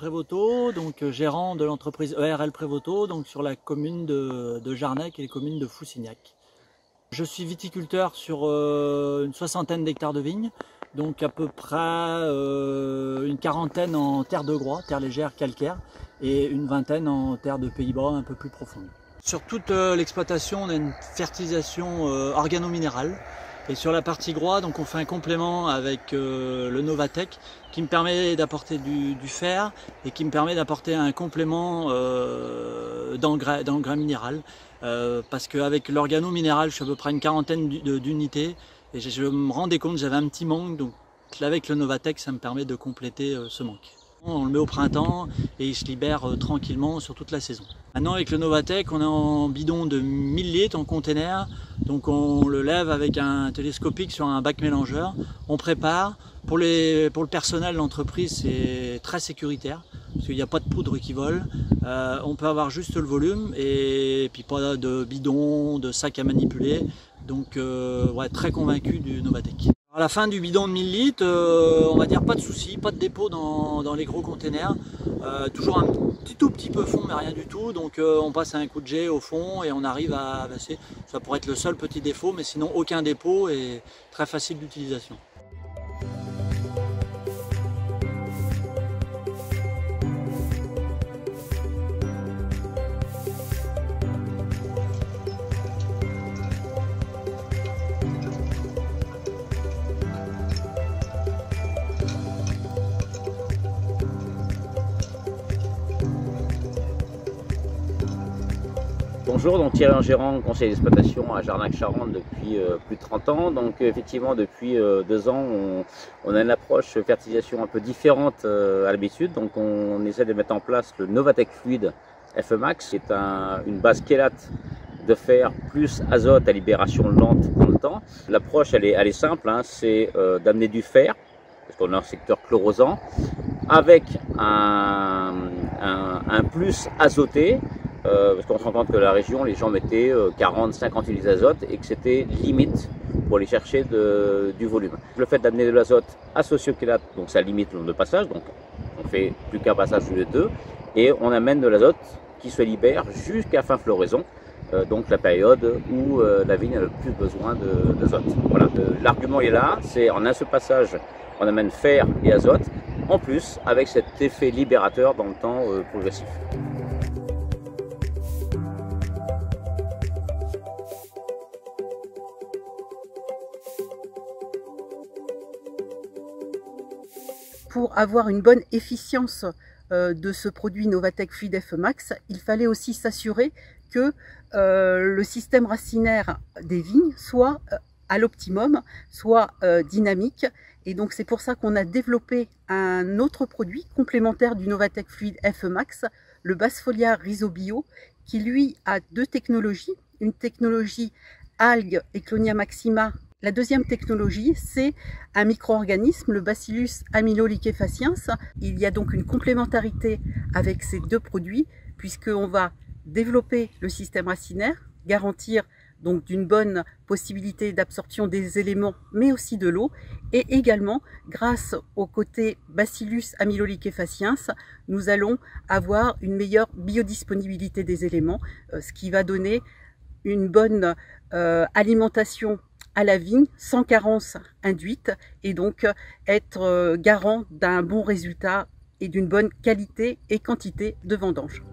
Prévoto, donc gérant de l'entreprise ERL Prévoto, donc sur la commune de Jarnac et les communes de Foussignac. Je suis viticulteur sur une soixantaine d'hectares de vignes, donc à peu près une quarantaine en terre de Groix, terre légère calcaire, et une vingtaine en terre de Pays-Bas un peu plus profonde. Sur toute l'exploitation, on a une fertilisation organo-minérale. Et sur la partie Groix, donc on fait un complément avec le Novatec qui me permet d'apporter du fer et qui me permet d'apporter un complément d'engrais minéral. Parce qu'avec l'organo-minéral, je suis à peu près une quarantaine d'unités et je me rendais compte que j'avais un petit manque. Donc avec le Novatec, ça me permet de compléter ce manque. On le met au printemps et il se libère tranquillement sur toute la saison. Maintenant avec le Novatec, on est en bidon de 1000 litres en container. Donc on le lève avec un télescopique sur un bac mélangeur. On prépare. Pour le personnel de l'entreprise, c'est très sécuritaire parce qu'il n'y a pas de poudre qui vole. On peut avoir juste le volume et puis pas de bidon, de sac à manipuler. Donc ouais, très convaincu du Novatec. À la fin du bidon de 1000 litres, on va dire pas de soucis, pas de dépôt dans les gros containers. Toujours un tout petit peu fond, mais rien du tout. Donc on passe à un coup de jet au fond et on arrive à vasser. Ça pourrait être le seul petit défaut, mais sinon aucun dépôt et très facile d'utilisation. Bonjour, donc Thierry, gérant conseil d'exploitation à Jarnac-Charente depuis plus de 30 ans. Donc effectivement depuis 2 ans on a une approche fertilisation un peu différente à l'habitude. Donc on essaie de mettre en place le Novatec Fluide FEmax, qui est une base chélate de fer plus azote à libération lente dans le temps. L'approche elle est simple, hein, c'est d'amener du fer, parce qu'on a un secteur chlorosant, avec un plus azoté. Parce qu'on se rend compte que la région, les gens mettaient 40-50 unités d'azote et que c'était limite pour aller chercher du volume. Le fait d'amener de l'azote associé-chélate, donc ça limite le nombre de passages, donc on fait plus qu'un passage tous les deux, et on amène de l'azote qui se libère jusqu'à fin floraison, donc la période où la vigne a le plus besoin d'azote. Voilà, l'argument est là, c'est en un seul passage, on amène fer et azote, en plus avec cet effet libérateur dans le temps progressif. Pour avoir une bonne efficience de ce produit Novatec Fluide FEmax, il fallait aussi s'assurer que le système racinaire des vignes soit à l'optimum, soit dynamique. Et donc c'est pour ça qu'on a développé un autre produit complémentaire du Novatec Fluide FEmax, le Basfolia Rhizobio, qui lui a 2 technologies. Une technologie algues Ecklonia maxima. La deuxième technologie, c'est un micro-organisme, le Bacillus amyloliquefaciens. Il y a donc une complémentarité avec ces 2 produits, puisqu'on va développer le système racinaire, garantir donc d'une bonne possibilité d'absorption des éléments, mais aussi de l'eau. Et également, grâce au côté Bacillus amyloliquefaciens, nous allons avoir une meilleure biodisponibilité des éléments, ce qui va donner une bonne alimentation à la vigne sans carence induite et donc être garant d'un bon résultat et d'une bonne qualité et quantité de vendange.